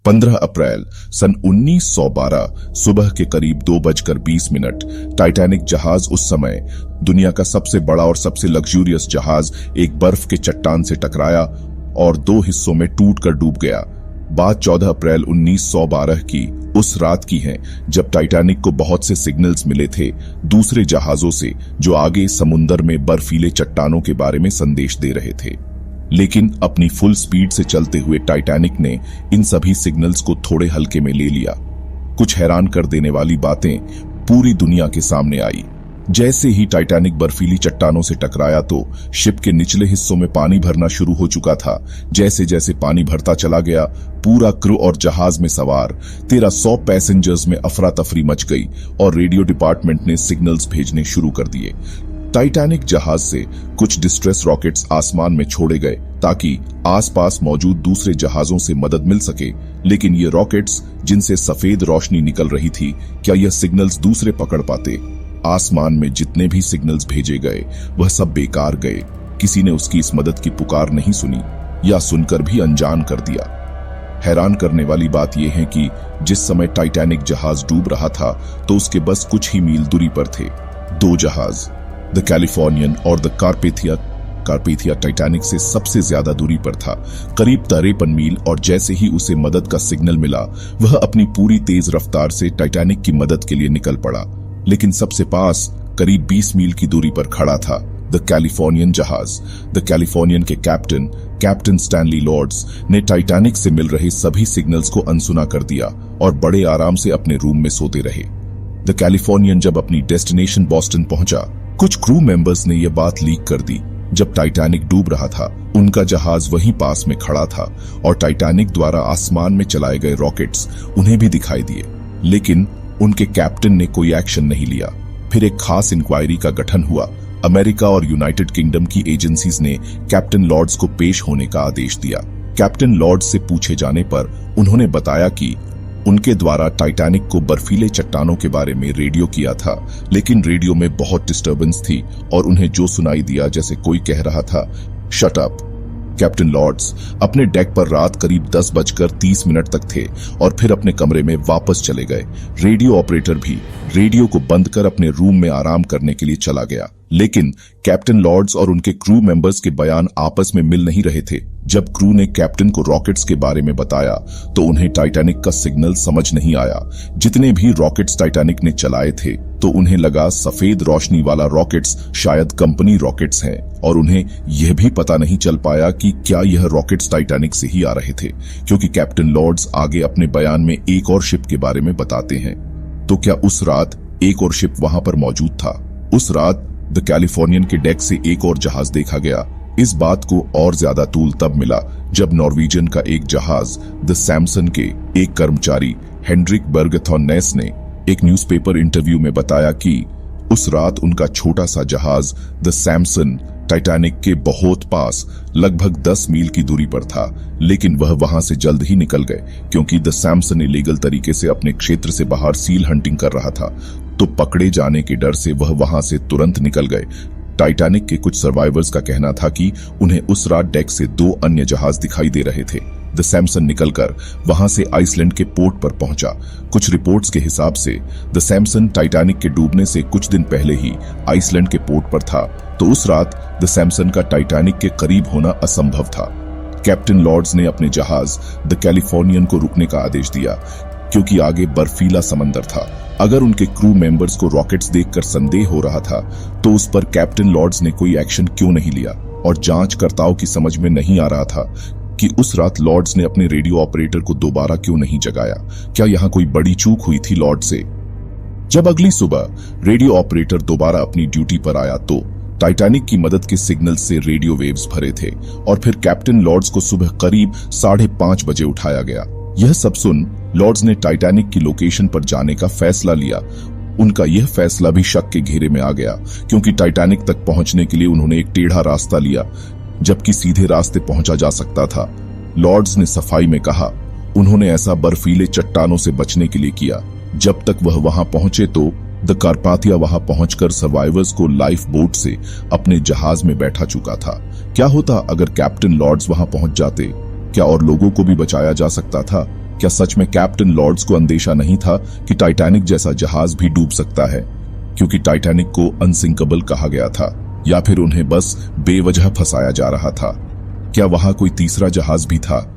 15 अप्रैल सन 1912 सुबह के करीब 2:20 टाइटैनिक जहाज उस समय दुनिया का सबसे बड़ा और सबसे लग्जूरियस जहाज एक बर्फ के चट्टान से टकराया और 2 हिस्सों में टूटकर डूब गया। बात 14 अप्रैल 1912 की उस रात की है जब टाइटैनिक को बहुत से सिग्नल्स मिले थे दूसरे जहाजों से जो आगे समुंदर में बर्फीले चट्टानों के बारे में संदेश दे रहे थे। लेकिन अपनी फुल स्पीड से चलते हुए टाइटैनिक ने इन सभी सिग्नल्स को थोड़े हल्के में ले लिया। कुछ हैरान कर देने वाली बातें पूरी दुनिया के सामने आई। जैसे ही टाइटैनिक बर्फीली चट्टानों से टकराया तो शिप के निचले हिस्सों में पानी भरना शुरू हो चुका था। जैसे जैसे पानी भरता चला गया पूरा क्रू और जहाज में सवार 1300 पैसेंजर्स में अफरा तफरी मच गई और रेडियो डिपार्टमेंट ने सिग्नल्स भेजने शुरू कर दिए। टाइटैनिक जहाज से कुछ डिस्ट्रेस रॉकेट्स आसमान में छोड़े गए ताकि आसपास मौजूद दूसरे जहाजों से मदद मिल सके, लेकिन ये रॉकेट्स जिनसे सफेद रोशनी निकल रही थी, क्या यह सिग्नल्स दूसरे पकड़ पाते? आसमान में जितने भी सिग्नल्स भेजे गए वह सब बेकार गए। किसी ने उसकी इस मदद की पुकार नहीं सुनी या सुनकर भी अनजान कर दिया। हैरान करने वाली बात यह है कि जिस समय टाइटैनिक जहाज डूब रहा था तो उसके बस कुछ ही मील दूरी पर थे 2 जहाज, द कैलिफोर्नियन और द कार्पेथिया टाइटैनिक से सबसे ज्यादा दूरी पर था, करीब 53 मील। और जैसे ही उसे मदद का सिग्नल मिला वह अपनी पूरी तेज रफ्तार से टाइटैनिक की मदद के लिए निकल पड़ा। लेकिन सबसे पास करीब 20 मील की दूरी पर खड़ा था द कैलिफोर्नियन जहाज। द कैलिफोर्नियन के कैप्टन स्टैनली लॉर्ड्स ने टाइटैनिक से मिल रहे सभी सिग्नल्स को अनसुना कर दिया और बड़े आराम से अपने रूम में सोते रहे। द कैलिफोर्नियन जब अपनी डेस्टिनेशन बॉस्टन पहुंचा, कुछ क्रू मेंबर्स ने यह बात लीक कर दी। जब टाइटैनिक डूब रहा था उनका जहाज वहीं पास में खड़ा था और टाइटैनिक द्वारा आसमान में चलाए गए रॉकेट्स उन्हें भी दिखाई दिए, लेकिन उनके कैप्टन ने कोई एक्शन नहीं लिया। फिर एक खास इंक्वायरी का गठन हुआ। अमेरिका और यूनाइटेड किंगडम की एजेंसीज ने कैप्टन लॉर्ड्स को पेश होने का आदेश दिया। कैप्टन लॉर्ड्स से पूछे जाने पर उन्होंने बताया कि उनके द्वारा टाइटैनिक को बर्फीले चट्टानों के बारे में रेडियो किया था, लेकिन रेडियो में बहुत डिस्टर्बेंस थी और उन्हें जो सुनाई दिया जैसे कोई कह रहा था शट अप। कैप्टन लॉर्ड्स अपने डेक पर रात करीब 10:30 तक थे और फिर अपने कमरे में वापस चले गए। रेडियो ऑपरेटर भी रेडियो को बंद कर अपने रूम में आराम करने के लिए चला गया। लेकिन कैप्टन लॉर्ड्स और उनके क्रू मेंबर्स के बयान आपस में मिल नहीं रहे थे। जब क्रू ने कैप्टन को रॉकेट्स के बारे में बताया तो उन्हें टाइटैनिक का सिग्नल समझ नहीं आया। जितने भी रॉकेट्स टाइटैनिक ने चलाए थे तो उन्हें लगा सफेद रोशनी वाला रॉकेट्स शायद कंपनी रॉकेट्स हैं और उन्हें यह भी पता नहीं चल पाया कि क्या यह रॉकेट्स टाइटैनिक से ही आ रहे थे, क्योंकि कैप्टन लॉर्ड्स आगे अपने बयान में एक और शिप के बारे में बताते हैं। तो क्या उस रात एक और शिप वहां पर मौजूद था? उस रात द कैलिफोर्नियन के डेक से एक और जहाज देखा गया। इस बात को और ज्यादा तूल तब मिला जब नॉर्वेजियन का एक जहाज द सैमसन के एक कर्मचारी हेनरिक बर्गथॉन नेस ने एक न्यूज़पेपर इंटरव्यू में बताया कि उस रात उनका छोटा सा जहाज द सैमसन टाइटैनिक के बहुत पास लगभग 10 मील की दूरी पर था, लेकिन वह वहां से जल्द ही निकल गए क्योंकि द सैमसन इलीगल तरीके से अपने क्षेत्र से बाहर सील हंटिंग कर रहा था, तो पकड़े जाने के डर से वह वहां से तुरंत निकल गए। टाइटैनिक के कुछ सर्वाइवर्स का कहना था कि उन्हें उस रात डेक से 2 अन्य जहाज दिखाई दे रहे थे। द सैमसन निकलकर वहां से आइसलैंड के पोर्ट पर पहुंचा। कुछ रिपोर्ट्स के हिसाब से द सैमसन टाइटैनिक के डूबने से कुछ दिन पहले ही आइसलैंड के पोर्ट पर था, तो उस रात द सैमसन का टाइटैनिक के करीब होना असंभव था। कैप्टन लॉर्ड्स ने अपने जहाज द कैलिफोर्नियन को रुकने का आदेश दिया क्योंकि आगे बर्फीला समंदर था। अगर उनके क्रू मेंबर्स को रॉकेट्स देखकर संदेह हो रहा था तो उस पर कैप्टन लॉर्ड्स ने कोई एक्शन क्यों नहीं लिया? और जांचकर्ताओं की समझ में नहीं आ रहा था कि उस रात लॉर्ड्स ने अपने रेडियो ऑपरेटर को दोबारा क्यों नहीं जगाया। क्या यहाँ कोई बड़ी चूक हुई थी लॉर्ड से? जब अगली सुबह रेडियो ऑपरेटर दोबारा अपनी ड्यूटी पर आया तो टाइटैनिक की मदद के सिग्नल से रेडियो वेव्स भरे थे और फिर कैप्टन लॉर्ड्स को सुबह करीब 5:30 बजे उठाया गया। यह सब सुन लॉर्ड्स ने टाइटैनिक की लोकेशन पर जाने का फैसला लिया। उनका यह फैसला भी शक के घेरे में आ गया क्योंकि टाइटैनिक तक पहुंचने के लिए उन्होंने एक टेढ़ा रास्ता लिया जबकि सीधे रास्ते पहुंचा जा सकता था। लॉर्ड्स ने सफाई में कहा उन्होंने ऐसा बर्फीले चट्टानों से बचने के लिए किया। जब तक वह वहां पहुंचे तो द कार्पाथिया वहां पहुंचकर सर्वाइवर्स को लाइफ बोट से अपने जहाज में बैठा चुका था। क्या होता अगर कैप्टन लॉर्ड्स वहां पहुंच जाते? क्या और लोगों को भी बचाया जा सकता था? क्या सच में कैप्टन लॉर्ड्स को अंदेशा नहीं था कि टाइटैनिक जैसा जहाज भी डूब सकता है, क्योंकि टाइटैनिक को अनसिंकेबल कहा गया था, या फिर उन्हें बस बेवजह फंसाया जा रहा था? क्या वहां कोई तीसरा जहाज भी था